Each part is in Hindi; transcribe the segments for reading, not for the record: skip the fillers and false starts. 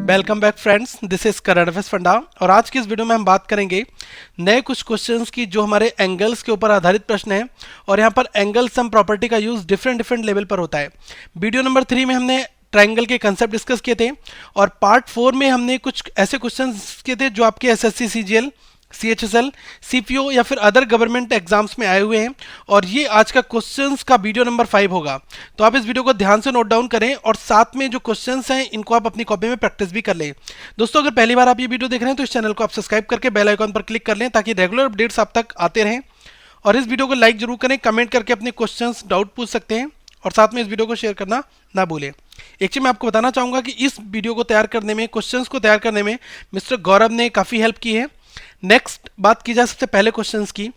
Welcome back friends, this is current affairs funda. और आज की इस वीडियो में हम बात करेंगे नए कुछ क्वेश्चंस की जो हमारे एंगल्स के ऊपर आधारित प्रश्न हैं। और यहाँ पर एंगल सम प्रॉपर्टी का यूज डिफरेंट लेवल पर होता है। वीडियो नंबर 3 में हमने ट्रायंगल के कंसेप्ट डिस्कस किए थे और पार्ट 4 में हमने कुछ ऐसे क्वेश्चंस किए थे जो आपके एसएससी सीजीएल, CHSL, CPO या फिर अदर गवर्नमेंट एग्जाम्स में आए हुए हैं। और ये आज का क्वेश्चंस का वीडियो नंबर 5 होगा। तो आप इस वीडियो को ध्यान से नोट डाउन करें और साथ में जो क्वेश्चंस हैं इनको आप अपनी कॉपी में प्रैक्टिस भी कर लें। दोस्तों, अगर पहली बार आप ये वीडियो देख रहे हैं तो इस चैनल को आप सब्सक्राइब करके बेल आइकॉन पर क्लिक कर लें ताकि रेगुलर अपडेट्स आप तक आते रहें। और इस वीडियो को लाइक जरूर करें, कमेंट करके अपने क्वेश्चंस डाउट पूछ सकते हैं और साथ में इस वीडियो को शेयर करना ना भूलें। एक चीज मैं आपको बताना चाहूंगा कि इस वीडियो को तैयार करने में, क्वेश्चंस को तैयार करने में मिस्टर गौरव ने काफी हेल्प की है। नेक्स्ट बात की जाए सबसे पहले क्वेश्चंस की।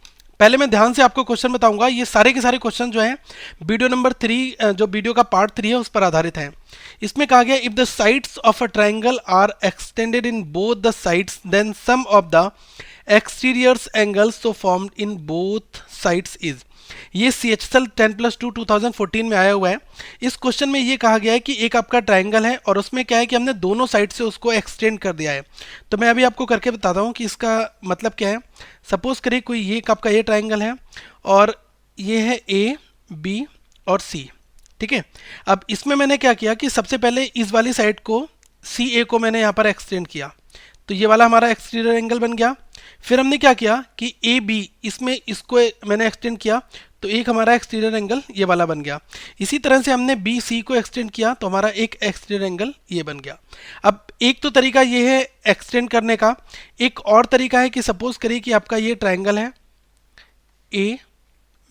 पहले मैं ध्यान से आपको क्वेश्चन बताऊंगा। ये सारे के सारे क्वेश्चन जो हैं वीडियो नंबर 3, जो वीडियो का पार्ट 3 है उस पर आधारित हैं। इसमें कहा गया if the sides of a triangle are extended in both the sides then sum of the exteriors angles so formed in both sides is. ये CHSL 10+2 2014 में आया हुआ है। इस क्वेश्चन में ये कहा गया है कि एक आपका ट्रायंगल है और उसमें क्या है कि हमने दोनों साइड से उसको एक्सटेंड कर दिया है। तो मैं अभी आपको करके बताता हूँ कि इसका मतलब क्या है। सपोज करिए कोई ये आपका ये ट्रायंगल है और ये है A, B और C, ठीक है। अब इसमें मैंने क्या किया कि सबसे पहले इस वाली साइड को CA को मैंने यहाँ पर एक्सटेंड किया, तो ये वाला हमारा एक्सटीरियर एंगल बन गया। फिर हमने क्या किया कि AB इसमें इसको मैंने एक्सटेंड किया तो एक हमारा एक्सटीरियर एंगल ये वाला बन गया। इसी तरह से हमने BC को एक्सटेंड किया तो हमारा एक एक्सटीरियर एंगल ये बन गया। अब एक तो तरीका ये है एक्सटेंड करने का। एक और तरीका है कि सपोज करिए कि आपका ये ट्रायंगल है A,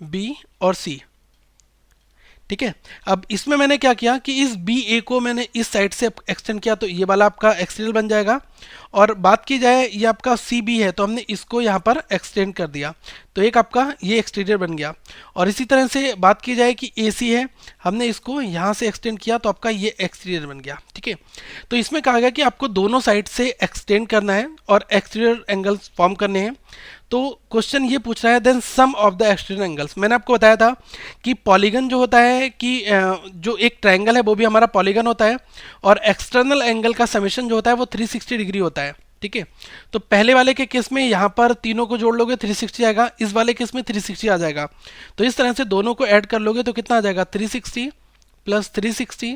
B और C, ठीक है। अब इसमें मैंने क्या किया कि इस BA को मैंने इस साइड से एक्सटेंड किया तो ये वाला आपका एक्सटीरियर बन जाएगा। और बात की जाए ये आपका CB है तो हमने इसको यहाँ पर एक्सटेंड कर दिया तो एक आपका ये एक्सटीरियर बन गया। और इसी तरह से बात की जाए कि AC है, हमने इसको यहाँ से एक्सटेंड किया तो आपका ये एक्सटीरियर बन गया, ठीक है। तो इसमें कहा गया कि आपको दोनों साइड से एक्सटेंड करना है और एक्सटीरियर एंगल्स फॉर्म करने हैं। तो क्वेश्चन ये पूछ रहा है then sum of the exterior angles. मैंने आपको बताया था कि पॉलीगन जो होता है कि जो एक ट्रायंगल है वो भी हमारा पॉलीगन होता है और एक्सटर्नल एंगल का समेशन जो होता है वो 360 डिग्री होता है, ठीक है। तो पहले वाले के केस में यहाँ पर तीनों को जोड़ लोगे 360 आएगा, इस वाले केस में 360 आ जाएगा। तो इस तरह से दोनों को ऐड कर लोगे तो कितना आ जाएगा 360 प्लस 360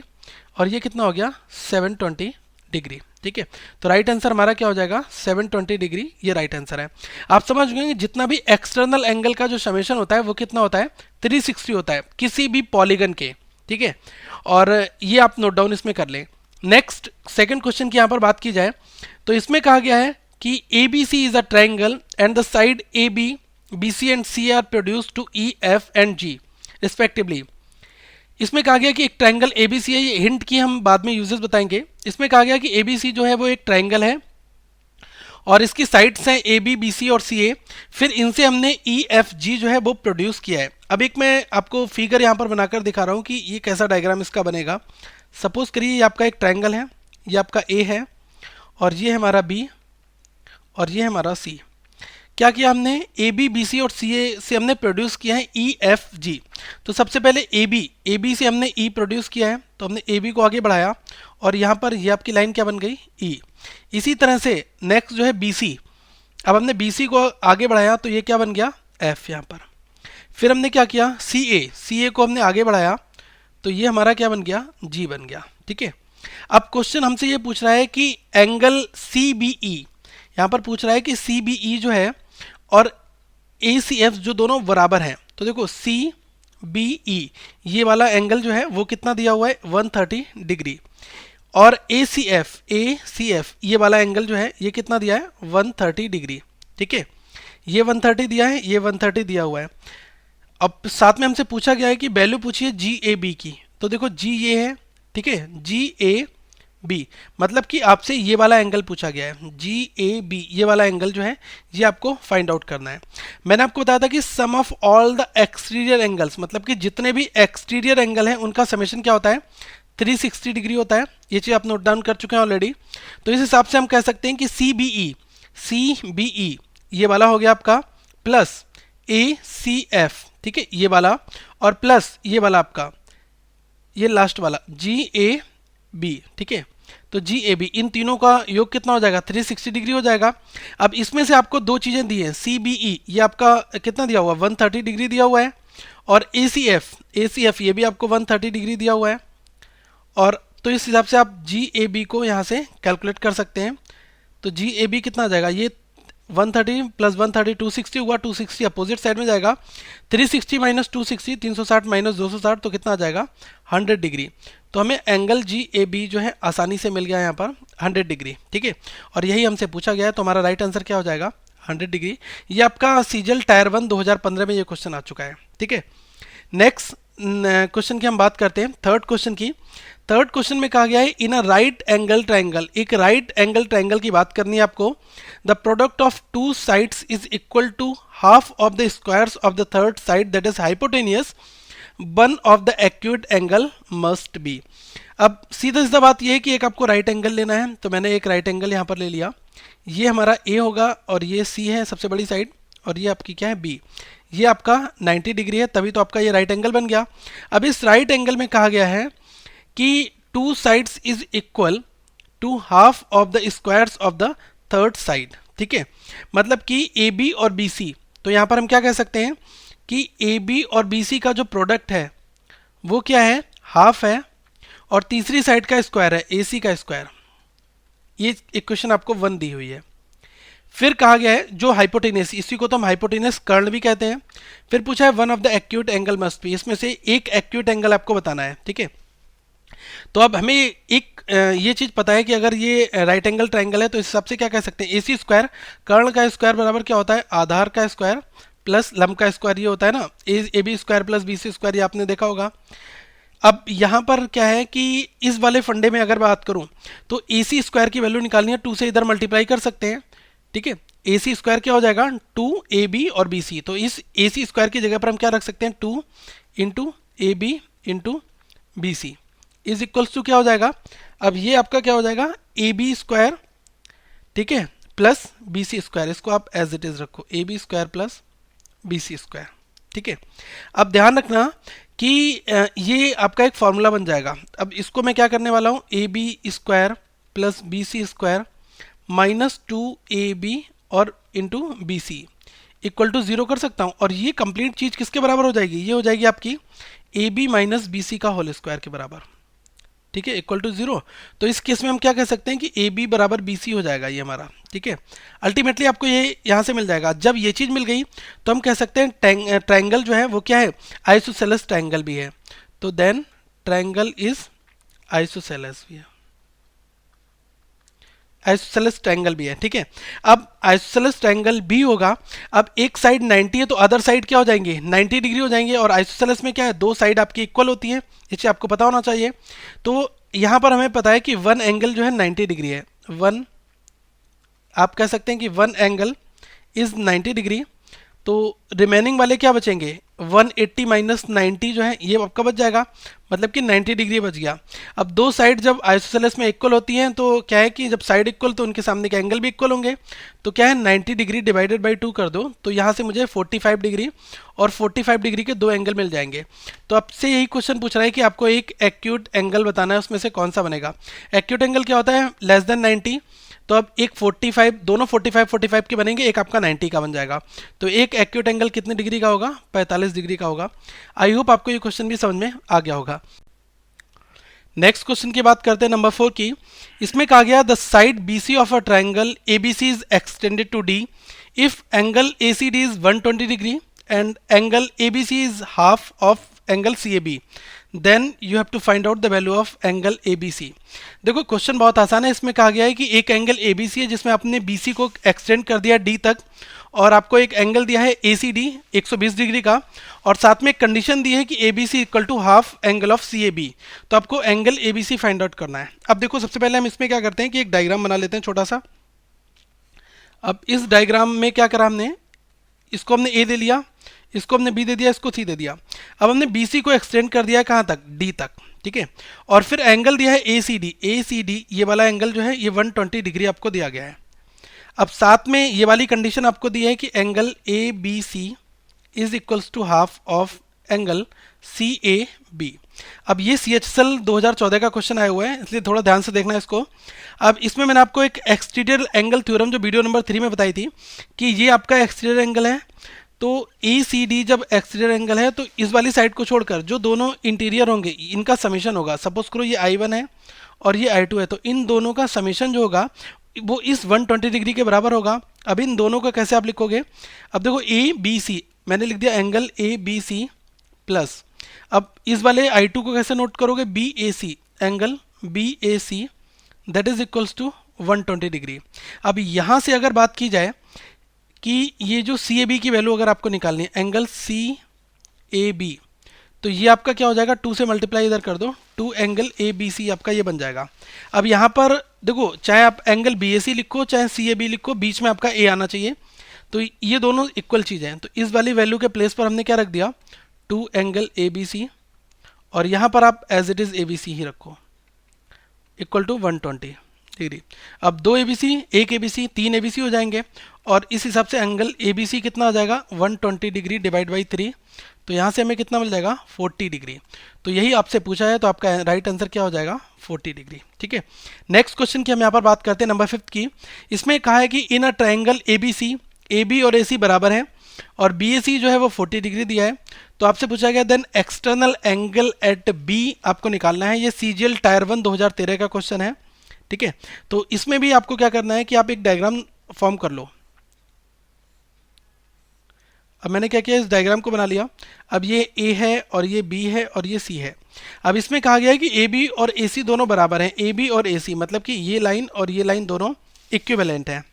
और ये कितना हो गया 720 डिग्री, ठीक है। तो राइट आंसर हमारा क्या हो जाएगा 720 डिग्री, ये राइट आंसर है। आप समझ गए जितना भी एक्सटर्नल एंगल का जो समेशन होता है वो कितना होता है 360 होता है किसी भी पॉलीगन के, ठीक है। और ये आप नोट डाउन इसमें कर लें। नेक्स्ट सेकंड क्वेश्चन की यहाँ पर बात की जाए तो इसमें कहा गया है कि ABC is a triangle and the side AB, BC and C are produced to E, F and G respectively. इसमें कहा गया कि एक ट्रायंगल ABC है, ये हिंट की हम बाद में यूजेस बताएंगे। इसमें कहा गया कि ABC जो है वो एक ट्रायंगल है और इसकी साइड्स हैं AB, BC और CA। फिर इनसे हमने E, F, G जो है वो प्रोड्यूस किया है। अब एक मैं आपको फिगर यहाँ पर बनाकर दिखा रहा हूँ कि ये कैसा डायग्राम इसका बनेगा। सपोज करिए ये आपका एक ट्रायंगल है, ये आपका A है और ये हमारा B और ये हमारा C। क्या किया हमने AB, BC और CA से हमने प्रोड्यूस किया है E, F, G। तो सबसे पहले AB से हमने E प्रोड्यूस किया है तो हमने AB को आगे बढ़ाया और यहाँ पर ये आपकी लाइन क्या बन गई E। इसी तरह से नेक्स्ट जो है BC, अब हमने BC को आगे बढ़ाया तो ये क्या बन गया F यहाँ पर। फिर हमने क्या किया CA को हमने आगे बढ़ाया तो ये हमारा क्या बन गया G बन गया, ठीक है। अब क्वेश्चन हमसे ये पूछ रहा है कि एंगल CBE, यहाँ पर पूछ रहा है कि CBE जो है और ACF जो दोनों बराबर हैं। तो देखो CBE ये वाला एंगल जो है वो कितना दिया हुआ है 130 डिग्री और ACF ये वाला एंगल जो है ये कितना दिया है 130 डिग्री, ठीक है। ये 130 दिया है, ये 130 दिया हुआ है। अब साथ में हमसे पूछा गया है कि वैल्यू पूछिए GAB की। तो देखो G ये है, ठीक है, GAB मतलब कि आपसे ये वाला एंगल पूछा गया है GAB, ये वाला एंगल जो है ये आपको फाइंड आउट करना है। मैंने आपको बताया था कि sum of all the exterior angles, मतलब कि जितने भी एक्सटीरियर एंगल हैं उनका समेशन क्या होता है 360 डिग्री होता है। ये चीज़ आप नोट डाउन कर चुके हैं ऑलरेडी। तो इस हिसाब से हम कह सकते हैं कि CBE ये वाला हो गया आपका प्लस ACF, ठीक है, ये वाला और प्लस ये वाला आपका ये लास्ट वाला GAB, ठीक है। तो जी ए बी, इन तीनों का योग कितना हो जाएगा, 360 डिग्री हो जाएगा। अब इसमें से आपको दो चीज़ें दी हैं, सी बी ई ये आपका कितना दिया हुआ है, 130 डिग्री दिया हुआ है, और ए सी एफ ये भी आपको 130 डिग्री दिया हुआ है। और तो इस हिसाब से आप जी ए बी को यहाँ से कैलकुलेट कर सकते हैं। तो जी ए बी कितना आ जाएगा, ये 130 प्लस 130 260 हुआ, 260 अपोजिट साइड में जाएगा, 360 माइनस 260 360 माइनस 260 तो कितना आ जाएगा 100 डिग्री। तो हमें एंगल जी ए बी जो है आसानी से मिल गया यहाँ पर 100 डिग्री, ठीक है। और यही हमसे पूछा गया है, तो हमारा राइट आंसर क्या हो जाएगा 100 डिग्री। ये आपका सीजल टायर 1 2015 में ये क्वेश्चन आ चुका है, ठीक है। नेक्स्ट क्वेश्चन की हम बात करते हैं, थर्ड क्वेश्चन की। थर्ड क्वेश्चन में कहा गया है in a right angle triangle, एक राइट एंगल ट्राइंगल की बात करनी है आपको। The product of two sides is equal to half of the squares of the third side that is hypotenuse, one of the acute angle must be. अब सीधा सीधा बात यह है कि एक आपको राइट एंगल लेना है, तो मैंने एक राइट एंगल यहाँ पर ले लिया। ये हमारा ए होगा और ये सी है सबसे बड़ी साइड, और ये आपकी क्या है बी। ये आपका 90 डिग्री है, तभी तो आपका ये राइट एंगल बन गया। अब इस राइट एंगल में कहा गया है कि two sides is equal to half of the squares of the third side, ठीक है। मतलब कि ए बी और बी सी, तो यहाँ पर हम क्या कह सकते हैं कि ए बी और बी सी का जो प्रोडक्ट है वो क्या है, हाफ है, और तीसरी साइड का स्क्वायर है ए सी का स्क्वायर। ये इक्वेशन आपको 1 दी हुई है। फिर कहा गया है जो हाइपोटेनस, इसी को तो हम हाइपोटेनस कर्ल भी कहते हैं। फिर पूछा है one of the acute angle must B, इसमें से एक एक्यूट एंगल आपको बताना है, ठीक है। तो अब हमें एक ये चीज पता है कि अगर ये राइट एंगल ट्राइंगल है तो इस हिसाब से क्या कह सकते हैं, ए सी स्क्वायर कर्ण का स्क्वायर बराबर क्या होता है, आधार का स्क्वायर प्लस लंब का स्क्वायर, ये होता है ना, A B square plus B C square, ये आपने देखा होगा। अब यहाँ पर क्या है कि इस वाले फंडे में अगर बात करूं तो ए सी स्क्वायर की वैल्यू निकालनी है, 2 से इधर मल्टीप्लाई कर सकते हैं, ठीक है। ए सी स्क्वायर क्या हो जाएगा 2 ए बी और बी सी, तो इस ए सी स्क्वायर की जगह पर हम क्या रख सकते हैं 2 into A B into B C is equals to क्या हो जाएगा, अब ये आपका क्या हो जाएगा ए बी स्क्वायर, ठीक है, प्लस बी सी स्क्वायर, इसको आप एज इट इज रखो, A B square plus B C square, ठीक है। अब ध्यान रखना कि ये आपका एक फॉर्मूला बन जाएगा। अब इसको मैं क्या करने वाला हूँ, A B square plus B C square minus 2 A B और into B C equal to 0 कर सकता हूँ, और ये कंप्लीट चीज किसके बराबर हो जाएगी, ये हो जाएगी आपकी A B minus B C का होल स्क्वायर के बराबर, ठीक है, इक्वल टू 0। तो इस केस में हम क्या कह सकते हैं कि ए बी बराबर बी सी हो जाएगा ये हमारा, ठीक है। अल्टीमेटली आपको ये यहाँ से मिल जाएगा। जब ये चीज़ मिल गई तो हम कह सकते हैं ट्राइंगल जो है वो क्या है, आइसोसेलेस ट्राइंगल भी है, तो देन ट्राइंगल इज आइसोसेलेस भी है, आइसोसेलेस ट्रायंगल भी है, ठीक है। अब आइसोसेलेस ट्रायंगल भी होगा, अब एक साइड 90 है तो अदर साइड क्या हो जाएंगे 90 डिग्री हो जाएंगे, और आइसोसेलेस में क्या है दो साइड आपकी इक्वल होती है, इसे आपको पता होना चाहिए। तो यहाँ पर हमें पता है कि वन एंगल जो है 90 डिग्री है, वन आप कह सकते हैं कि वन एंगल इज 90 डिग्री, तो रिमेनिंग वाले क्या बचेंगे 180 माइनस 90 जो है ये आपका बच जाएगा, मतलब कि 90 डिग्री बच गया। अब दो साइड जब आइसोसेलेस में इक्वल होती हैं तो क्या है कि जब साइड इक्वल तो उनके सामने के एंगल भी इक्वल होंगे, तो क्या है 90 डिग्री डिवाइडेड बाई 2 कर दो, तो यहाँ से मुझे 45 डिग्री और 45 डिग्री के दो एंगल मिल जाएंगे। तो आपसे यही क्वेश्चन पूछ रहा है कि आपको एक एक्यूट एंगल बताना है, उसमें से कौन सा बनेगा। एक्यूट एंगल क्या होता है लेस देन 90, तो अब एक 45 दोनों 45 के बनेंगे, एक आपका 90 का बन जाएगा। तो एक एक्यूट एंगल कितने डिग्री का होगा 45 डिग्री का होगा। आई होप आपको ये क्वेश्चन भी समझ में आ गया होगा। नेक्स्ट क्वेश्चन की बात करते हैं नंबर 4 की। इसमें कहा गया the side BC of a triangle ABC is extended to D if angle ACD is 120 degree and angle ABC is half of angle CAB, then you have to find out the value of angle ABC। देखो क्वेश्चन बहुत आसान है। इसमें कहा गया है कि एक एंगल ABC है जिसमें आपने BC को एक्सटेंड कर दिया D तक, और आपको एक एंगल दिया है ACD 120 डिग्री का, और साथ में एक कंडीशन दी है कि ABC equal to half angle of CAB। तो आपको एंगल ABC फाइंड आउट करना है। अब देखो सबसे पहले हम इसमें क्या करते हैं कि एक डायग्राम बना लेते हैं छोटा सा। अब इस डायग्राम में क्या करा हमने, इसको हमने A दे लिया, इसको हमने B दे दिया, इसको C दे दिया। अब हमने BC को एक्सटेंड कर दिया है कहाँ तक D तक, ठीक है। और फिर एंगल दिया है ACD ये वाला एंगल जो है ये 120 डिग्री आपको दिया गया है। अब साथ में ये वाली कंडीशन आपको दी है कि angle ABC is equals to half of angle CAB। अब ये CHSL 2014 का क्वेश्चन आया हुआ है, इसलिए थोड़ा ध्यान से देखना है इसको। अब इसमें मैंने आपको एक एक्सटीरियर एंगल थ्योरम जो वीडियो नंबर 3 में बताई थी कि ये आपका एक्सटीरियर एंगल है, तो ACD जब एक्सटीरियर एंगल है तो इस वाली साइड को छोड़कर जो दोनों इंटीरियर होंगे इनका समीशन होगा। सपोज करो ये I1 है और ये I2 है, तो इन दोनों का समीशन जो होगा वो इस 120 डिग्री के बराबर होगा। अब इन दोनों को कैसे आप लिखोगे, अब देखो ABC मैंने लिख दिया एंगल ABC प्लस, अब इस वाले I2 को कैसे नोट करोगे, BAC angle BAC that is equals to 120 degree. अब यहाँ से अगर बात की जाए कि ये जो CAB की वैल्यू अगर आपको निकालनी है एंगल CAB, तो ये आपका क्या हो जाएगा, 2 से मल्टीप्लाई इधर कर दो, 2 एंगल ABC आपका ये बन जाएगा। अब यहाँ पर देखो चाहे आप एंगल BAC लिखो चाहे CAB लिखो, बीच में आपका A आना चाहिए, तो ये दोनों इक्वल चीज़ें हैं। तो इस वाली वैल्यू के प्लेस पर हमने क्या रख दिया, 2 एंगल ABC, और यहाँ पर आप एज इट इज़ ABC ही रखो इक्वल टू 120 डिग्री। अब 2 ABC, 1 ABC, 3 ABC हो जाएंगे, और इस हिसाब से एंगल ABC कितना आ जाएगा, 120 डिग्री डिवाइड बाई 3, तो यहाँ से हमें कितना मिल जाएगा, 40 डिग्री। तो यही आपसे पूछा है, तो आपका राइट आंसर क्या हो जाएगा, 40 डिग्री। ठीक है, नेक्स्ट क्वेश्चन की हम यहाँ पर बात करते हैं नंबर 5 की। इसमें कहा है कि इन अ ट्राइंगल ABC, AB और AC बराबर है और BAC जो है वो 40 डिग्री दिया है। तो आपसे पूछा गया then external angle at B आपको निकालना है। ये CGL टायर 1 2013 का क्वेश्चन है। ठीक है, तो इसमें भी आपको क्या करना है कि आप एक डायग्राम फॉर्म कर लो। अब मैंने क्या किया, इस डायग्राम को बना लिया। अब ये A है और ये B है और ये C है। अब इसमें कहा गया है कि AB और AC दोनों बराबर हैं, AB और AC मतलब कि ये लाइन और ये लाइन दोनों इक्विवेलेंट हैं।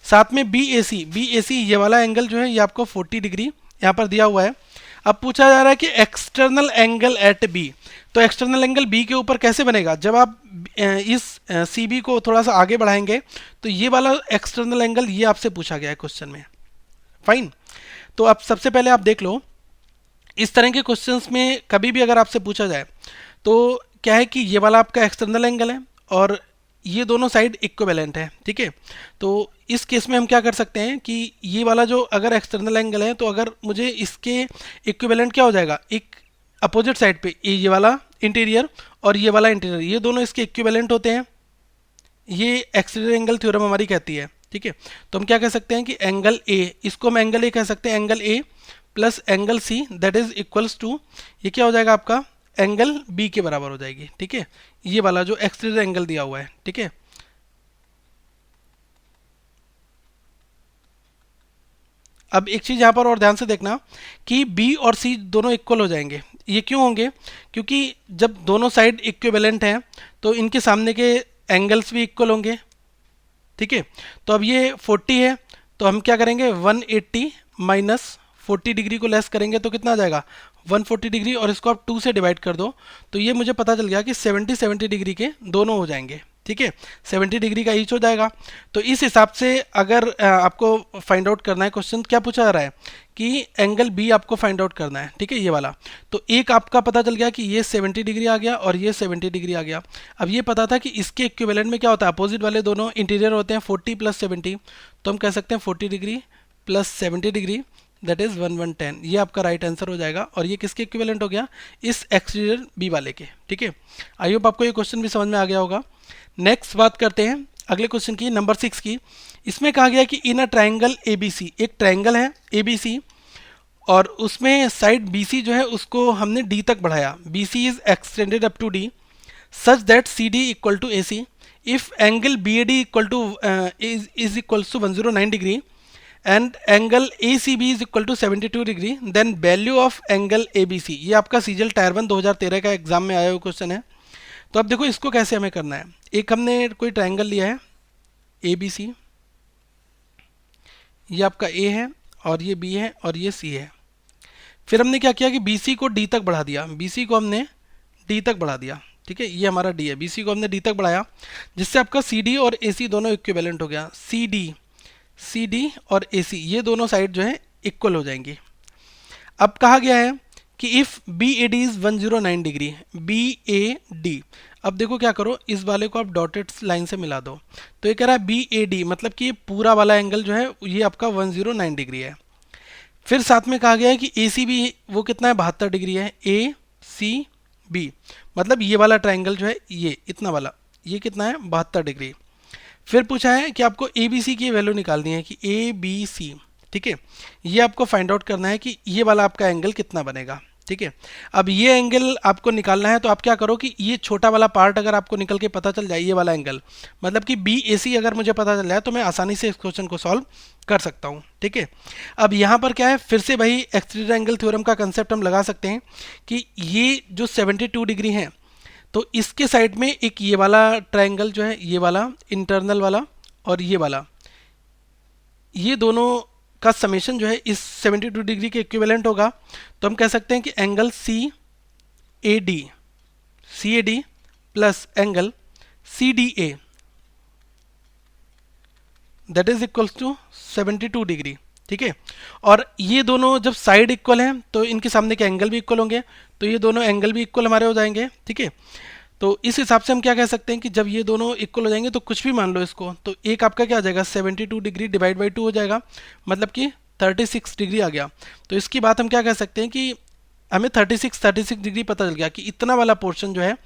साथ में BAC ये वाला एंगल जो है ये आपको 40 डिग्री यहाँ पर दिया हुआ है। अब पूछा जा रहा है कि एक्सटर्नल एंगल एट B, तो एक्सटर्नल एंगल B के ऊपर कैसे बनेगा, जब आप इस CB को थोड़ा सा आगे बढ़ाएंगे तो ये वाला एक्सटर्नल एंगल ये आपसे पूछा गया है क्वेश्चन में। फाइन, तो अब सबसे पहले आप देख लो, इस तरह के क्वेश्चंस में कभी भी अगर आपसे पूछा जाए तो क्या है कि ये वाला आपका एक्सटर्नल एंगल है और ये दोनों साइड इक्विवेलेंट है। ठीक है, तो इस केस में हम क्या कर सकते हैं कि ये वाला जो अगर एक्सटर्नल एंगल है तो अगर मुझे इसके इक्विवेलेंट क्या हो जाएगा, एक अपोजिट साइड पे ये वाला इंटीरियर और ये वाला इंटीरियर, ये दोनों इसके इक्विवेलेंट होते हैं, ये एक्सटीरियर एंगल थ्योरम हमारी कहती है। ठीक है, तो हम क्या कह सकते हैं कि एंगल A, इसको हम एंगल A कह सकते हैं, angle A plus angle C that is equals to, ये क्या हो जाएगा आपका एंगल B के बराबर हो जाएगी। ठीक है, ये वाला जो एक्सटीरियर एंगल दिया हुआ है। ठीक है, अब एक चीज़ यहाँ पर और ध्यान से देखना कि B और C दोनों इक्वल हो जाएंगे। ये क्यों होंगे, क्योंकि जब दोनों साइड इक्विवेलेंट हैं तो इनके सामने के एंगल्स भी इक्वल होंगे। ठीक है, तो अब ये 40 है तो हम क्या करेंगे 180 माइनस 40 डिग्री को लेस करेंगे तो कितना आ जाएगा 140 डिग्री, और इसको आप 2 से डिवाइड कर दो तो ये मुझे पता चल गया कि 70 डिग्री के दोनों हो जाएंगे। ठीक है, 70 डिग्री का ईच हो जाएगा। तो इस हिसाब से अगर आपको फाइंड आउट करना है, क्वेश्चन क्या पूछा जा रहा है कि एंगल B आपको फाइंड आउट करना है। ठीक है, ये वाला, तो एक आपका पता चल गया कि ये 70 डिग्री आ गया और ये 70 डिग्री आ गया। अब ये पता था कि इसके इक्विवेलेंट में क्या होता है, अपोजिट वाले दोनों इंटीरियर होते हैं 40 प्लस 70, तो हम कह सकते हैं 40 degree plus 70 degree that is 110। ये आपका राइट आंसर हो जाएगा, और ये किसके इक्विवेलेंट हो गया, इस एक्सटीरियर B वाले के। ठीक है, आई होप आपको ये क्वेश्चन भी समझ में आ गया होगा। नेक्स्ट बात करते हैं अगले क्वेश्चन की, नंबर 6 की। इसमें कहा गया कि इन अ ट्राइंगल ABC, एक ट्राइंगल है ABC और उसमें साइड BC जो है उसको हमने D तक बढ़ाया, BC is extended up to D such that CD equal to AC if angle BAD equal to is equals to 109 degree and angle ACB is equal to 72 degree, then value of angle ABC। ये आपका CGL टायर 1 2013 का एग्जाम में आया हुआ क्वेश्चन है। तो अब देखो इसको कैसे हमें करना है। एक हमने कोई ट्राइंगल लिया है ABC, ये आपका A है और ये B है और ये C है। फिर हमने क्या किया कि BC को D तक बढ़ा दिया, BC को हमने D तक बढ़ा दिया। ठीक है, ये हमारा D है, BC को हमने D तक बढ़ाया जिससे आपका CD और AC दोनों इक्विवेलेंट हो गया। CD और AC ये दोनों साइड जो है इक्वल हो जाएंगी। अब कहा गया है कि if BAD is 109 degree, BAD, अब देखो क्या करो, इस वाले को आप डॉटेड लाइन से मिला दो, तो ये कह रहा है BAD मतलब कि ये पूरा वाला एंगल जो है ये आपका 109 डिग्री है। फिर साथ में कहा गया है कि ACB वो कितना है 72 डिग्री है, AC बी, मतलब ये वाला ट्राइंगल जो है ये इतना वाला, ये कितना है 72 डिग्री। फिर पूछा है कि आपको ए बी सी की वैल्यू निकालनी है कि ए बी सी, ठीक है, ये आपको फाइंड आउट करना है कि ये वाला आपका एंगल कितना बनेगा, ठीक है। अब ये एंगल आपको निकालना है तो आप क्या करो कि ये छोटा वाला पार्ट अगर आपको निकल के पता चल जाए, ये वाला एंगल मतलब कि बी ए सी अगर मुझे पता चल जाए तो मैं आसानी से इस क्वेश्चन को सॉल्व कर सकता हूँ, ठीक है। अब यहाँ पर क्या है, फिर से वही एक्सटीरियर एंगल थ्योरम का कंसेप्ट हम लगा सकते हैं कि ये जो 72 डिग्री है तो इसके साइड में एक ये वाला ट्राइंगल जो है, ये वाला इंटरनल वाला और ये वाला, ये दोनों का समेशन जो है इस 72 डिग्री के इक्विवेलेंट होगा। तो हम कह सकते हैं कि angle C A D plus angle C D A that is equals to 72 degree, ठीक है। और ये दोनों जब साइड इक्वल हैं तो इनके सामने के एंगल भी इक्वल होंगे, तो ये दोनों एंगल भी इक्वल हमारे हो जाएंगे, ठीक है। तो इस हिसाब से हम क्या कह सकते हैं कि जब ये दोनों इक्वल हो जाएंगे तो कुछ भी मान लो इसको, तो एक आपका क्या आ जाएगा 72 डिग्री डिवाइड बाई 2 हो जाएगा, मतलब कि 36 डिग्री आ गया। तो इसकी बात हम क्या कह सकते हैं कि हमें 36 डिग्री पता चल गया कि इतना वाला पोर्शन जो है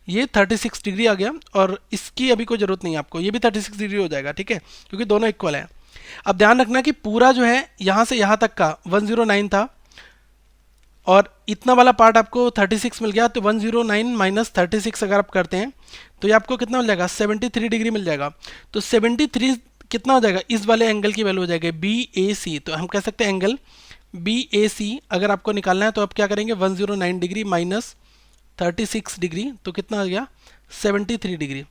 ये 36 डिग्री आ गया, और इसकी अभी कोई ज़रूरत नहीं है आपको, ये भी 36 डिग्री हो जाएगा, ठीक है, क्योंकि दोनों इक्वल हैं। अब ध्यान रखना कि पूरा जो है यहाँ से यहाँ तक का 109 था और इतना वाला पार्ट आपको 36 मिल गया, तो 109 माइनस 36 अगर आप करते हैं तो ये आपको कितना मिल जाएगा 73 डिग्री मिल जाएगा। तो 73 कितना हो जाएगा, इस वाले एंगल की वैल्यू हो जाएगी बी ए सी। तो हम कह सकते हैं एंगल बी ए सी अगर आपको निकालना है तो आप क्या करेंगे 109 डिग्री माइनस 36 डिग्री, तो कितना आ गया 73 डिग्री।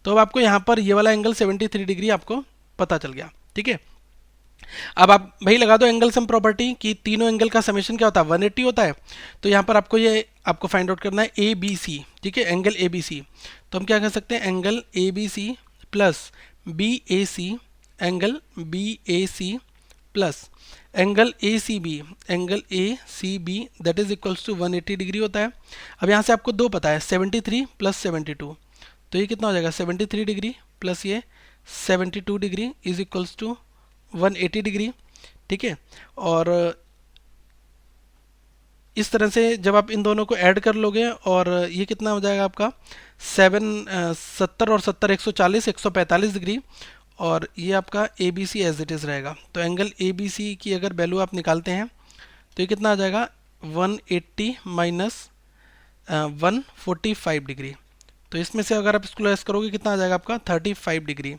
तो अब आपको यहाँ पर ये वाला एंगल 73 डिग्री आपको पता चल गया, ठीक है। अब आप भाई लगा दो एंगल सम प्रॉपर्टी कि तीनों एंगल का समेशन क्या होता है 180 होता है। तो यहाँ पर आपको फाइंड आउट करना है ए बी सी, ठीक है, एंगल ए बी सी। तो हम क्या कर सकते हैं angle A B C plus B A C, angle B A C plus angle A C B that is equals to 180 degree होता है। अब यहाँ से आपको दो पता है 73 प्लस 72, तो ये कितना हो जाएगा 73 डिग्री प्लस ये 72 degree is equals to 180 degree, ठीक है। और इस तरह से जब आप इन दोनों को ऐड कर लोगे और ये कितना हो जाएगा आपका 70 और 70 140 145 डिग्री, और ये आपका A B C as it is रहेगा। तो एंगल ए बी सी की अगर वैल्यू आप निकालते हैं तो ये कितना आ जाएगा 180 माइनस 145 डिग्री। तो इसमें से अगर आप इसको लेस करोगे कितना आ जाएगा आपका 35 डिग्री।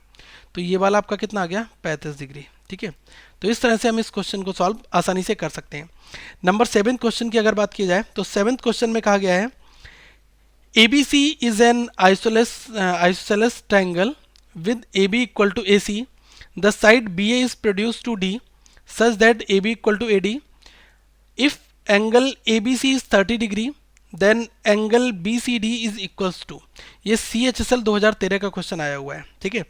तो ये वाला आपका कितना आ गया 35 डिग्री, ठीक है। तो इस तरह से हम इस क्वेश्चन को सॉल्व आसानी से कर सकते हैं। नंबर 7 क्वेश्चन की अगर बात की जाए तो 7th क्वेश्चन में कहा गया है ABC is an isosceles triangle with AB equal to AC. The side BA is produced to D such that AB equal to AD. If angle ABC is 30 degree, then angle BCD is equals to, ये CHSL 2013 का क्वेश्चन आया हुआ है, ठीक है।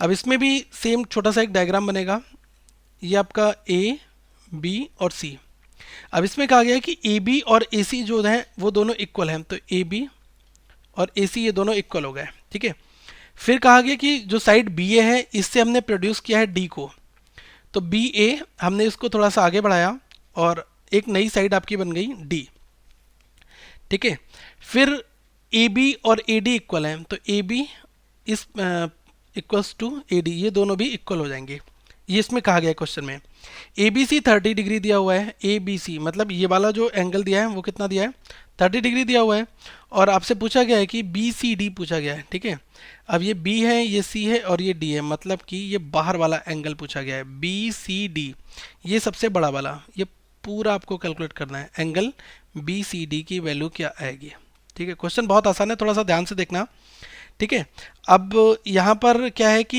अब इसमें भी सेम छोटा सा एक डायग्राम बनेगा, ये आपका A, B और C। अब इसमें कहा गया है कि AB और AC जो है वो दोनों इक्वल हैं, तो AB और AC ये दोनों इक्वल हो गए, ठीक है। फिर कहा गया कि जो साइड BA है इससे हमने प्रोड्यूस किया है D को, तो BA हमने इसको थोड़ा सा आगे बढ़ाया और एक नई साइड आपकी बन गई D, ठीक है। फिर AB और AD इक्वल हैं, तो AB इस इक्वल्स टू AD, ये दोनों भी इक्वल हो जाएंगे। ये इसमें कहा गया है क्वेश्चन में। ABC 30 डिग्री दिया हुआ है, ABC मतलब ये वाला जो एंगल दिया है वो कितना दिया है 30 डिग्री दिया हुआ है, और आपसे पूछा गया है कि BCD पूछा गया है, ठीक है। अब ये B है, ये C है और ये D है, मतलब कि ये बाहर वाला एंगल पूछा गया है BCD, ये सबसे बड़ा वाला, ये पूरा आपको कैलकुलेट करना है एंगल BCD की वैल्यू क्या आएगी, ठीक है। क्वेश्चन बहुत आसान है, थोड़ा सा ध्यान से देखना, ठीक है। अब यहाँ पर क्या है कि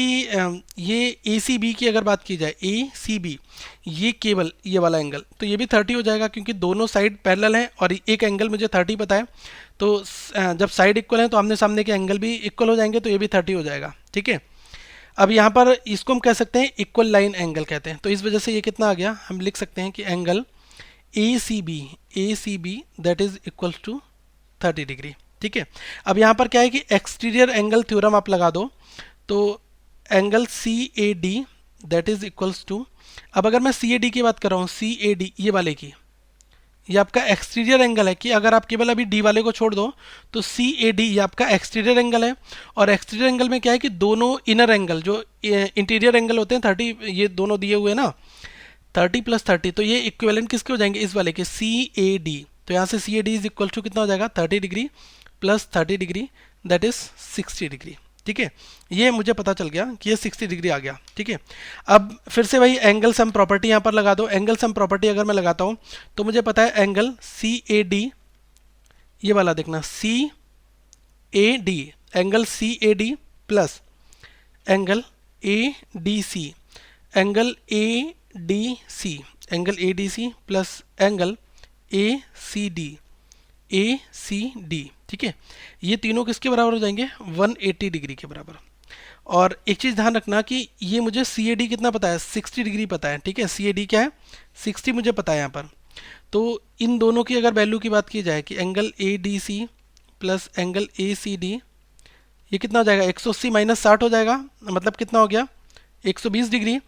ये ACB की अगर बात की जाए, ACB ये केवल ये वाला एंगल, तो ये भी 30 हो जाएगा क्योंकि दोनों साइड पैरेलल हैं और एक एंगल मुझे 30 पता है। तो जब साइड इक्वल है तो आमने सामने के एंगल भी इक्वल हो जाएंगे, तो ये भी 30 हो जाएगा, ठीक है। अब यहाँ पर इसको हम कह सकते हैं इक्वल लाइन एंगल कहते हैं, तो इस वजह से ये कितना आ गया, हम लिख सकते हैं कि angle ACB that is equal to 30 degree, ठीक है। अब यहाँ पर क्या है कि एक्सटीरियर एंगल थ्योरम आप लगा दो, तो angle CAD that is equals to, अब अगर मैं CAD की बात कर रहा हूँ, CAD ये वाले की, ये आपका एक्सटीरियर एंगल है कि अगर आप केवल अभी डी वाले को छोड़ दो तो सी ए डी ये आपका एक्सटीरियर एंगल है। और एक्सटीरियर एंगल में क्या है कि दोनों इनर एंगल जो इंटीरियर एंगल होते हैं 30, ये दोनों दिए हुए हैं ना 30 + 30, तो ये इक्विवेलेंट किसके हो जाएंगे, इस वाले के सी ए डी। तो यहाँ से C A D is equal to कितना हो जाएगा 30 degree plus 30 degree that is 60 degree. ठीक है, ये मुझे पता चल गया कि ये 60 डिग्री आ गया। ठीक है, अब फिर से वही एंगल सम प्रॉपर्टी यहाँ पर लगा दो। एंगल सम प्रॉपर्टी अगर मैं लगाता हूँ तो मुझे पता है एंगल सी ए डी, ये वाला देखना C A D, angle C A D plus angle A D C, angle A D C, angle A D C plus angle A C D, A C D. ठीक है, ये तीनों किसके बराबर हो जाएंगे 180 डिग्री के बराबर। और एक चीज़ ध्यान रखना कि ये मुझे सी ए डी कितना पता है 60 डिग्री पता है। ठीक है, सी ए डी क्या है 60 मुझे पता है यहाँ पर। तो इन दोनों की अगर वैल्यू की बात की जाए कि angle A D C plus angle A C D, ये कितना हो जाएगा 180 - 60 हो जाएगा, मतलब कितना हो गया 120 डिग्री।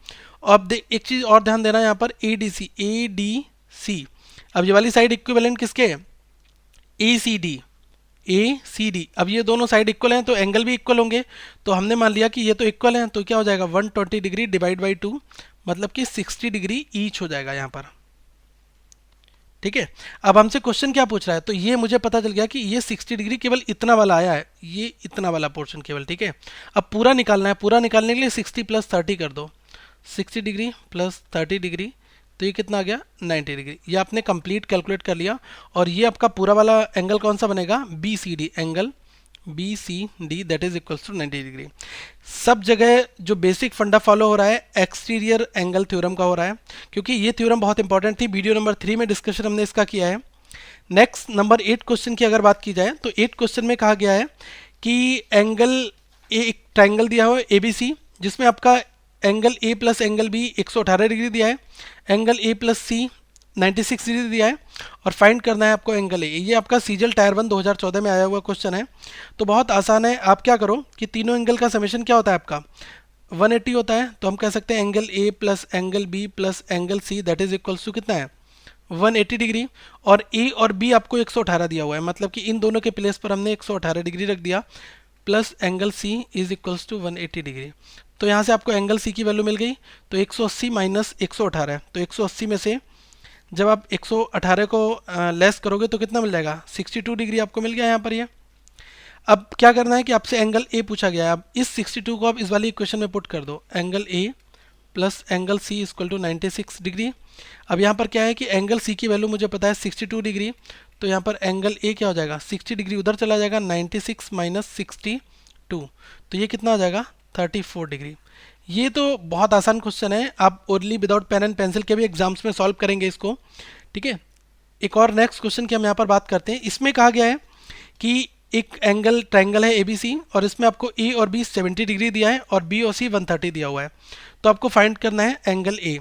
अब एक चीज़ और ध्यान देना यहाँ पर ए डी सी, ए डी सी, अब ये वाली साइड इक्विवेलेंट किसके है A C D, A C D. अब ये दोनों साइड इक्वल हैं तो एंगल भी इक्वल होंगे, तो हमने मान लिया कि ये तो इक्वल हैं, तो क्या हो जाएगा 120 डिग्री डिवाइड बाई 2, मतलब कि 60 डिग्री ईच हो जाएगा यहाँ पर। ठीक है, अब हमसे क्वेश्चन क्या पूछ रहा है, तो ये मुझे पता चल गया कि ये 60 डिग्री केवल इतना वाला आया है, ये इतना वाला पोर्शन केवल। ठीक है, अब पूरा निकालना है, पूरा निकालने के लिए 60 + 30 कर दो, 60 डिग्री प्लस 30 डिग्री, तो ये कितना आ गया 90 डिग्री। ये आपने कंप्लीट कैलकुलेट कर लिया। और ये आपका पूरा वाला एंगल कौन सा बनेगा B C D, angle B C D that is equals to 90 degree. सब जगह जो बेसिक फंडा फॉलो हो रहा है एक्सटीरियर एंगल थ्योरम का हो रहा है, क्योंकि ये थ्योरम बहुत इंपॉर्टेंट थी। वीडियो नंबर 3 में डिस्कशन हमने इसका किया है। नेक्स्ट नंबर 8 क्वेश्चन की अगर बात की जाए तो 8 क्वेश्चन में कहा गया है कि एंगल एक ट्राइंगल दिया हो ए बी सी, जिसमें आपका angle A plus angle B 118 degree दिया है, angle A plus C 96 degree दिया है, और फाइंड करना है आपको एंगल ए। ये आपका सीजल टायर 1 2014 में आया हुआ क्वेश्चन है। तो बहुत आसान है, आप क्या करो कि तीनों एंगल का समेशन क्या होता है आपका 180 होता है, तो हम कह सकते हैं angle A plus angle B plus angle C that is equals to कितना है 180 डिग्री। और ए और बी आपको 118 दिया हुआ है, मतलब कि इन दोनों के प्लेस पर हमने 118 डिग्री रख दिया, plus angle C is equals to 180 degree. तो यहाँ से आपको एंगल सी की वैल्यू मिल गई, तो 180 - 118, तो 180 में से जब आप 118 को लेस करोगे तो कितना मिल जाएगा 62 डिग्री आपको मिल गया यहाँ पर ये। अब क्या करना है कि आपसे एंगल ए पूछा गया है, अब इस 62 को आप इस वाली इक्वेशन में पुट कर दो, angle A plus angle C equal to 96 degree. अब यहाँ पर क्या है कि एंगल सी की वैल्यू मुझे पता है 62 डिग्री, तो यहाँ पर एंगल ए क्या हो जाएगा 60 डिग्री उधर चला जाएगा, 96 - 62, तो ये कितना आ जाएगा 34 डिग्री। ये तो बहुत आसान क्वेश्चन है, आप only without pen and pencil के भी एग्जाम्स में सॉल्व करेंगे इसको। ठीक है, एक और नेक्स्ट क्वेश्चन की हम यहाँ पर बात करते हैं। इसमें कहा गया है कि एक एंगल ट्राइंगल है ए बी सी, और इसमें आपको ए और बी 70 डिग्री दिया है और बी और सी 130 दिया हुआ है। तो आपको फाइंड करना है एंगल ए।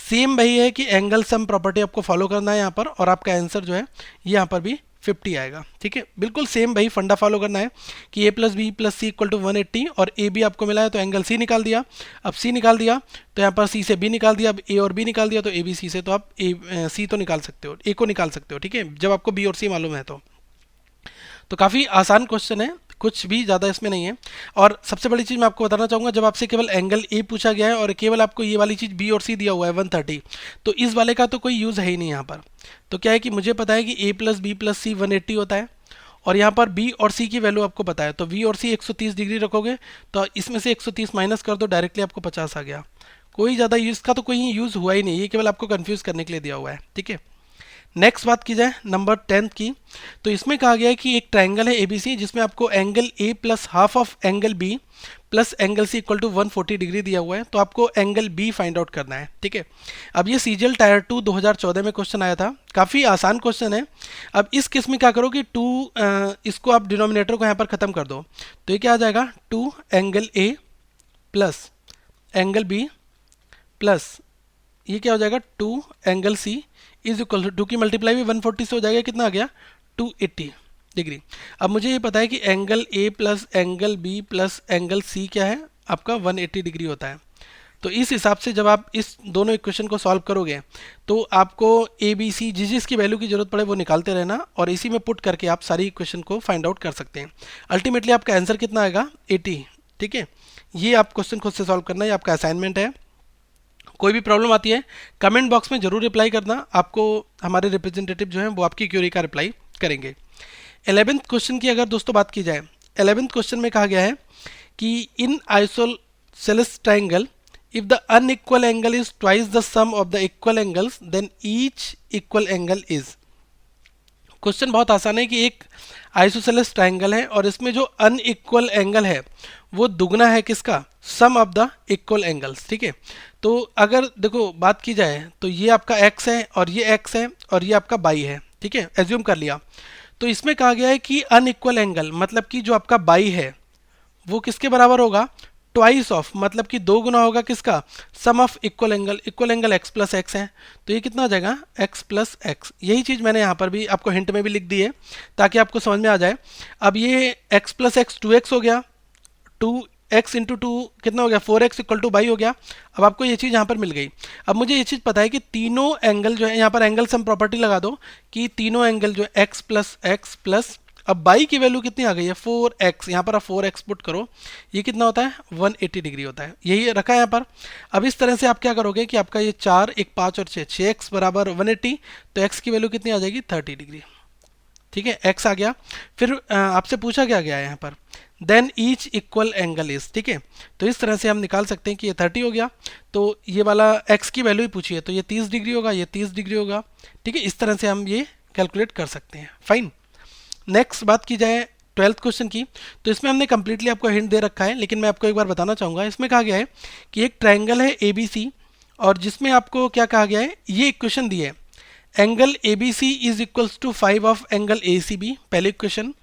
सेम वही है कि एंगल सम प्रॉपर्टी आपको फॉलो करना है यहाँ पर, और आपका आंसर जो है ये यहाँ पर भी 50 आएगा। ठीक है, बिल्कुल सेम वही फंडा फॉलो करना है कि A plus B plus C equal to 180, और ए बी आपको मिला है तो एंगल सी निकाल दिया। अब सी निकाल दिया तो यहाँ पर सी से बी निकाल दिया, अब ए और बी निकाल दिया, तो ए बी सी से तो आप सी तो निकाल सकते हो, ए को निकाल सकते हो। ठीक है, जब आपको बी और सी मालूम है तो काफ़ी आसान क्वेश्चन है, कुछ भी ज़्यादा इसमें नहीं है। और सबसे बड़ी चीज़ मैं आपको बताना चाहूँगा, जब आपसे केवल एंगल ए पूछा गया है और केवल आपको ये वाली चीज़ बी और सी दिया हुआ है 130, तो इस वाले का तो कोई यूज़ है ही नहीं यहाँ पर। तो क्या है कि मुझे पता है कि ए प्लस बी प्लस सी 180 होता है, और यहाँ पर बी और सी की वैल्यू आपको पता है, तो बी और सी 130 डिग्री रखोगे तो इसमें से 130 माइनस कर दो, डायरेक्टली आपको 50 आ गया। कोई ज़्यादा यूज़ का तो कोई यूज़ हुआ ही नहीं, ये केवल आपको कन्फ्यूज़ करने के लिए दिया हुआ है। ठीक है, नेक्स्ट बात की जाए नंबर 10 की, तो इसमें कहा गया है कि एक ट्राइंगल है एबीसी, जिसमें आपको angle A plus half of angle B plus angle C equal to 140 degree दिया हुआ है, तो आपको एंगल बी फाइंड आउट करना है। ठीक है, अब ये सीजीएल टायर 2 2014 में क्वेश्चन आया था, काफ़ी आसान क्वेश्चन है। अब इस केस में क्या करो कि इसको आप डिनोमिनेटर को यहाँ पर ख़त्म कर दो, तो ये क्या आ जाएगा 2 angle A plus angle B plus ये क्या हो जाएगा 2 angle C is equal to 2 की मल्टीप्लाई भी 140 से हो जाएगा, कितना आ गया 280 डिग्री। अब मुझे ये पता है कि angle A plus angle B plus angle C क्या है आपका 180 डिग्री होता है। तो इस हिसाब से जब आप इस दोनों इक्वेशन को सॉल्व करोगे तो आपको ए बी सी जिसकी वैल्यू की जरूरत पड़े वो निकालते रहना और इसी में पुट करके आप सारी इक्वेशन को फाइंड आउट कर सकते हैं। अल्टीमेटली आपका आंसर कितना आएगा 80। ठीक है, ये आप क्वेश्चन खुद से सॉल्व करना है, आपका असाइनमेंट है। कोई भी प्रॉब्लम आती है कमेंट बॉक्स में जरूर रिप्लाई करना, आपको हमारे रिप्रेजेंटेटिव जो हैं वो आपकी क्वेरी का रिप्लाई करेंगे। 11th क्वेश्चन की अगर दोस्तों बात की जाए, 11th क्वेश्चन में कहा गया है कि in isosceles triangle if the unequal angle is twice the sum of the equal angles then each equal angle is। Question बहुत आसान है कि एक आइसोसेलेस ट्राइंगल है और इसमें जो अनइक्वल एंगल है वो दुगना है किसका, sum of the equal angles. ठीक है, तो अगर देखो बात की जाए तो ये आपका x है और ये x है और ये आपका y है। ठीक है, एज्यूम कर लिया। तो इसमें कहा गया है कि अनइक्वल एंगल मतलब कि जो आपका y है वो किसके बराबर होगा, ट्वाइस ऑफ मतलब कि दो गुना होगा किसका, sum of equal angle. Equal angle x plus X है तो ये कितना आ जाएगा x प्लस एक्स। यही चीज़ मैंने यहाँ पर भी आपको हिंट में भी लिख दी है ताकि आपको समझ में आ जाए। अब ये x प्लस एक्स 2x हो गया, 2x इंटू 2 कितना हो गया 4x इक्वल टू बाई हो गया। अब आपको ये चीज़ यहाँ पर मिल गई। अब मुझे ये चीज़ पता है कि तीनों एंगल जो है यहाँ पर एंगल सम प्रॉपर्टी लगा दो कि तीनों एंगल जो है x प्लस अब बाई की वैल्यू कितनी आ गई है 4x, यहाँ पर आप 4x पुट करो, ये कितना होता है 180 डिग्री होता है, यही रखा है यहाँ पर। अब इस तरह से आप क्या करोगे कि आपका ये 4 1 5 और 6 6x बराबर 180, तो x की वैल्यू कितनी आ जाएगी 30 डिग्री। ठीक है, x आ गया। फिर आपसे पूछा क्या गया है यहाँ पर, then each equal angle is. ठीक है, तो इस तरह से हम निकाल सकते हैं कि ये 30 हो गया तो ये वाला x की वैल्यू ही पूछी है तो ये 30 डिग्री होगा, ये 30 डिग्री होगा। ठीक है, इस तरह से हम ये कैलकुलेट कर सकते हैं। फाइन, नेक्स्ट बात की जाए 12th क्वेश्चन की, तो इसमें हमने कंप्लीटली आपको हिंट दे रखा है लेकिन मैं आपको एक बार बताना चाहूँगा। इसमें कहा गया है कि एक ट्रायंगल है ए बी सी और जिसमें आपको क्या कहा गया है, ये इक्वेशन दी है angle A B C is equals to 5 of angle A C B, पहले इक्वेशन।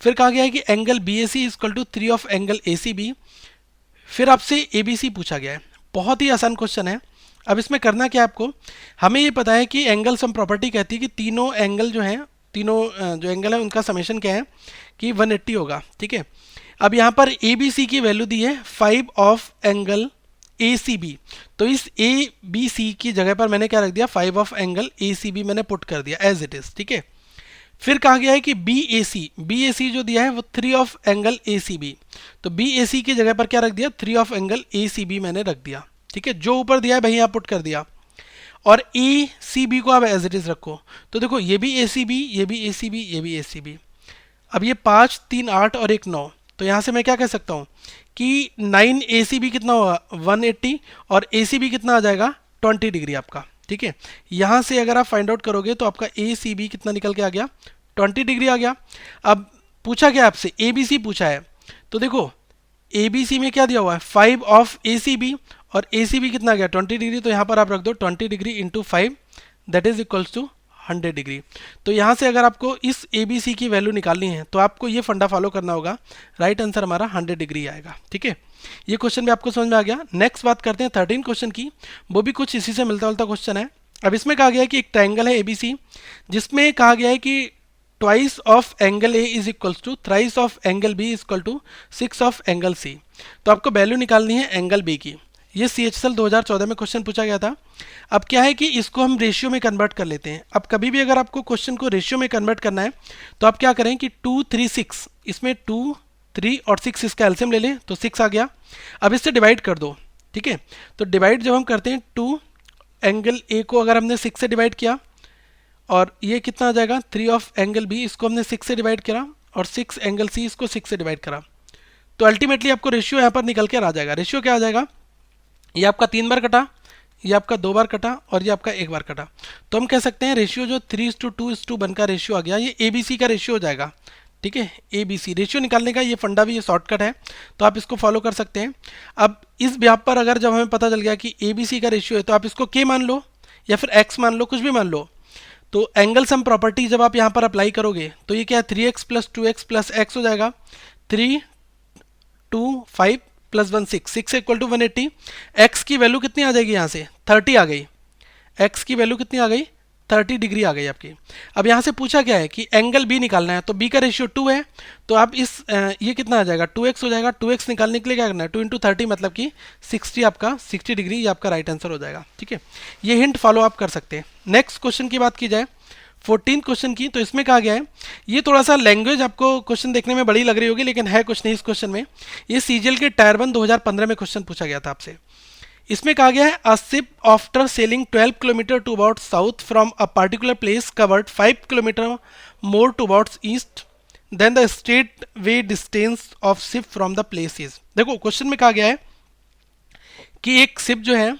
फिर कहा गया है कि angle B A C is equal to 3 of angle A C B. फिर आपसे ए बी सी पूछा गया है, बहुत ही आसान क्वेश्चन है। अब इसमें करना क्या है आपको, हमें ये पता है कि एंगल सम प्रॉपर्टी कहती है कि तीनों एंगल जो हैं, तीनों जो एंगल है उनका समेशन क्या है कि 180 होगा। ठीक है, अब यहाँ पर ए बी सी की वैल्यू दी है 5 of angle A C B, तो इस ए बी सी की जगह पर मैंने क्या रख दिया 5 of angle A C B मैंने पुट कर दिया एज इट इज। ठीक है, फिर कहा गया है कि बी ए सी जो दिया है वो 3 of angle A C B, तो बी ए सी की जगह पर क्या रख दिया 3 of angle A C B मैंने रख दिया। ठीक है, जो ऊपर दिया है भाई यहाँ पुट कर दिया और ए सी बी को आप एज इट इज रखो। तो देखो ये भी ए सी बी, ये भी ए सी बी, ये भी ए सी बी। अब ये 5 3 8 और 1 9, तो यहाँ से मैं क्या कह सकता हूँ कि 9 ए सी बी कितना होगा 180 और ए सी बी कितना आ जाएगा 20 डिग्री आपका। ठीक है, यहाँ से अगर आप फाइंड आउट करोगे तो आपका ए सी बी कितना निकल के आ गया 20 डिग्री आ गया। अब पूछा क्या आपसे, ए बी सी पूछा है, तो देखो ए बी सी में क्या दिया हुआ है 5 ऑफ ए सी बी और ए सी बी कितना गया 20 डिग्री, तो यहाँ पर आप रख दो 20 degree into 5 that is equals to 100 degree. तो यहाँ से अगर आपको इस ए बी सी की वैल्यू निकालनी है तो आपको ये फंडा फॉलो करना होगा, राइट आंसर हमारा 100 डिग्री आएगा। ठीक है, ये क्वेश्चन भी आपको समझ में आ गया। नेक्स्ट बात करते हैं 13 क्वेश्चन की, वो भी कुछ इसी से मिलता जुलता क्वेश्चन है। अब इसमें कहा गया है कि एक ट्रायंगल है ए बी सी जिसमें कहा गया है कि twice of angle A is equals to thrice of angle B is equal to 6 of angle C. तो आपको वैल्यू निकालनी है एंगल बी की। ये CHSL 2014 में क्वेश्चन पूछा गया था। अब क्या है कि इसको हम रेशियो में कन्वर्ट कर लेते हैं। अब कभी भी अगर आपको क्वेश्चन को रेशियो में कन्वर्ट करना है तो आप क्या करें कि 2 3 6, इसमें 2 3 और 6 इसका एलसीएम ले लें तो 6 आ गया। अब इससे डिवाइड कर दो। ठीक है, तो डिवाइड जब हम करते हैं 2 एंगल ए को अगर हमने 6 से डिवाइड किया और ये कितना आ जाएगा 3 ऑफ एंगल बी, इसको हमने 6 से डिवाइड करा और 6 एंगल सी इसको 6 से डिवाइड करा, तो अल्टीमेटली आपको रेशियो यहाँ पर निकल कर आ जाएगा। रेशियो क्या आ जाएगा, ये आपका 3 बार कटा, ये आपका 2 बार कटा और ये आपका 1 बार कटा। तो हम कह सकते हैं रेशियो जो 3:2:1 का रेशियो आ गया, ये ए बी सी का रेशियो हो जाएगा। ठीक है, ए बी सी रेशियो निकालने का ये फंडा भी, ये शॉर्टकट है तो आप इसको फॉलो कर सकते हैं। अब इस ब्याप पर अगर जब हमें पता चल गया कि ए बी सी का रेशियो है तो आप इसको के मान लो या फिर एक्स मान लो, कुछ भी मान लो। तो एंगल सम प्रॉपर्टी जब आप यहाँ पर अप्लाई करोगे तो ये क्या है 3x plus 2x plus x हो जाएगा। 3 2 5 प्लस 1 6, 6 इक्वल टू 180। एक्स की वैल्यू कितनी आ जाएगी यहाँ से 30 आ गई। एक्स की वैल्यू कितनी आ गई 30 डिग्री आ गई आपकी। अब यहाँ से पूछा क्या है कि एंगल बी निकालना है, तो बी का रेशियो 2 है, तो आप इस ये कितना आ जाएगा 2x हो जाएगा। 2x निकालने के लिए क्या करना है 2 इंटू 30 मतलब कि 60 आपका 60 डिग्री, ये आपका राइट आंसर हो जाएगा। ठीक है, ये हिंट फॉलो आप कर सकते हैं। नेक्स्ट क्वेश्चन की बात की जाए 14 क्वेश्चन की, तो इसमें कहा गया है, ये थोड़ा सा लैंग्वेज आपको क्वेश्चन देखने में बड़ी लग रही होगी लेकिन है कुछ नहीं इस क्वेश्चन में। ये सीजीएल के टायर 1 2015 में क्वेश्चन पूछा गया था आपसे। इसमें कहा गया है a ship after sailing 12 kilometre to about south from a particular place covered 5 kilometre more to about east then the straight way distance of ship from the place is. देखो क्वेश्चन में कहा गया है कि एक शिप जो है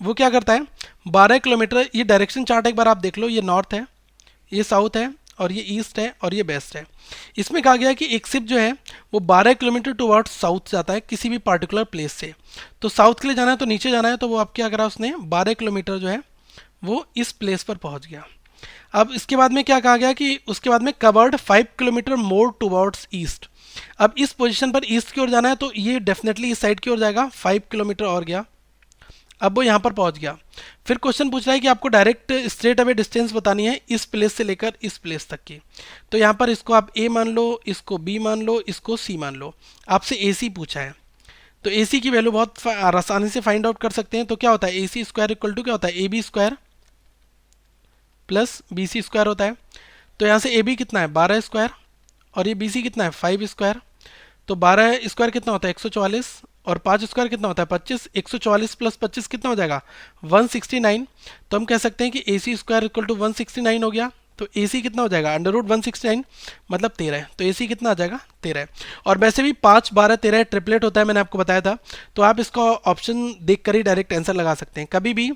वो क्या करता है 12 किलोमीटर, ये डायरेक्शन चार्ट एक बार आप देख लो, ये नॉर्थ है, ये साउथ है और ये ईस्ट है और ये वेस्ट है। इसमें कहा गया है कि एक शिप जो है वो 12 किलोमीटर टुवर्ड साउथ जाता है किसी भी पार्टिकुलर प्लेस से। तो साउथ के लिए जाना है तो नीचे जाना है, तो वो आप क्या करा उसने 12 किलोमीटर जो है वो इस प्लेस पर पहुंच गया। अब इसके बाद में क्या कहा गया कि उसके बाद में covered 5 kilometre more towards east. अब इस पोजीशन पर ईस्ट की ओर जाना है तो ये डेफिनेटली इस साइड की ओर जाएगा, 5 किलोमीटर और गया, अब वो यहाँ पर पहुँच गया। फिर क्वेश्चन पूछ रहा है कि आपको डायरेक्ट स्ट्रेट अवे डिस्टेंस बतानी है इस प्लेस से लेकर इस प्लेस तक की। तो यहाँ पर इसको आप ए मान लो, इसको बी मान लो, इसको सी मान लो। आपसे ए सी पूछा है तो ए सी की वैल्यू बहुत आसानी से फाइंड आउट कर सकते हैं। तो क्या होता है A C square equal to क्या होता है A B square plus B C square होता है। तो यहाँ से ए बी कितना है 12 स्क्वायर और ये बी सी कितना है 5 स्क्वायर। तो 12 स्क्वायर कितना होता है 144 और 5 स्क्वायर कितना होता है 25। 144 प्लस 25 कितना हो जाएगा 169। तो हम कह सकते हैं कि ए सी स्क्वायर इक्वल टू 169 हो गया। तो ए सी कितना हो जाएगा अंडर रूट 169 मतलब 13। तो ए सी कितना आ जाएगा 13। और वैसे भी 5 12 13 ट्रिपलेट होता है, मैंने आपको बताया था। तो आप इसका ऑप्शन देख कर ही डायरेक्ट आंसर लगा सकते हैं। कभी भी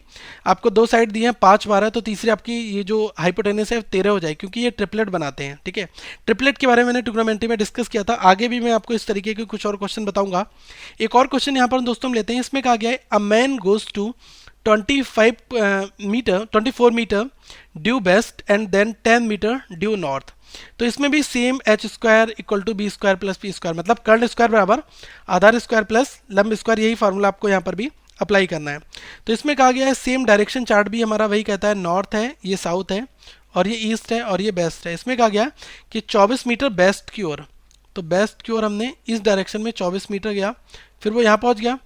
आपको दो साइड दिए हैं 5 12 तो तीसरी आपकी ये जो हाइपोटेनस है 13 हो जाए, क्योंकि ये ट्रिपलेट बनाते हैं। ठीक है, ट्रिपलेट के बारे में मैंने ट्रिग्नोमेट्री में डिस्कस किया था, आगे भी मैं आपको इस तरीके के कुछ और क्वेश्चन बताऊंगा। एक और क्वेश्चन यहाँ पर दोस्तों हम लेते हैं। इसमें कहा गया है a man goes to 24 metre due west and then 10 metre due north. तो इसमें भी same H square equal to B square plus P square, मतलब कर्ण स्क्वायर बराबर आधार स्क्वायर प्लस लंब स्क्वायर, यही फार्मूला आपको यहाँ पर भी अप्लाई करना है। तो इसमें कहा गया है सेम डायरेक्शन चार्ट भी हमारा वही कहता है, नॉर्थ है, ये साउथ है और ये ईस्ट है और ये वेस्ट है। इसमें कहा गया कि 24 मीटर वेस्ट की ओर, तो वेस्ट की ओर हमने इस डायरेक्शन में 24 मीटर गया, फिर वो यहाँ पहुँच गया।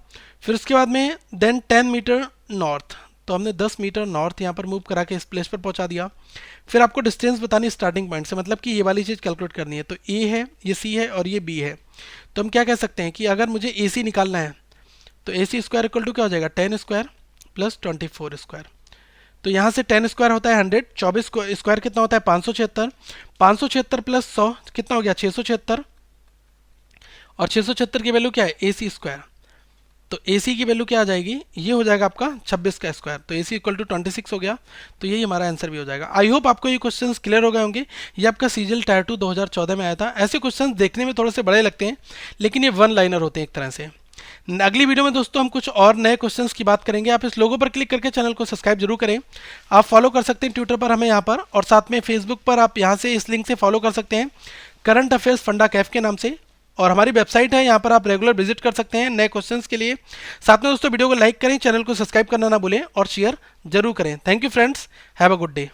फिर उसके बाद में देन 10 मीटर नॉर्थ, तो हमने 10 मीटर नॉर्थ यहाँ पर मूव करा के इस प्लेस पर पहुँचा दिया। फिर आपको डिस्टेंस बतानी स्टार्टिंग पॉइंट से, मतलब कि ये वाली चीज़ कैलकुलेट करनी है। तो ए है, ये सी है और ये बी है। तो हम क्या कह सकते हैं कि अगर मुझे ए सी निकालना है तो ए सी स्क्वायर इक्वल टू क्या हो जाएगा 10 स्क्वायर प्लस 24 स्क्वायर। तो यहाँ से 10 स्क्वायर होता है 100, 24 स्क्वायर कितना होता है 576, 576 प्लस 100 कितना हो गया 676, और 676 की वैल्यू क्या है ए सी स्क्वायर। तो ए सी की वैल्यू क्या आ जाएगी, ये हो जाएगा आपका 26 का स्क्वायर। तो ए सी इक्वल टू 26 हो गया। तो यही हमारा आंसर भी हो जाएगा। आई होप आपको ये क्वेश्चंस क्लियर हो गए होंगे। ये आपका सीजीएल टायर 2 2014 में आया था। ऐसे क्वेश्चंस देखने में थोड़े से बड़े लगते हैं लेकिन ये वन लाइनर होते हैं एक तरह से। अगली वीडियो में दोस्तों हम कुछ और नए क्वेश्चंस की बात करेंगे। आप इस लोगो पर क्लिक करके चैनल को सब्सक्राइब जरूर करें। आप फॉलो कर सकते हैं ट्विटर पर हमें यहाँ पर, और साथ में फेसबुक पर आप यहाँ से इस लिंक से फॉलो कर सकते हैं करंट अफेयर्स फंडा कैफ के नाम से। और हमारी वेबसाइट है, यहाँ पर आप रेगुलर विजिट कर सकते हैं नए क्वेश्चंस के लिए। साथ में दोस्तों वीडियो को लाइक करें, चैनल को सब्सक्राइब करना ना भूलें और शेयर जरूर करें। Thank you friends, have a good day.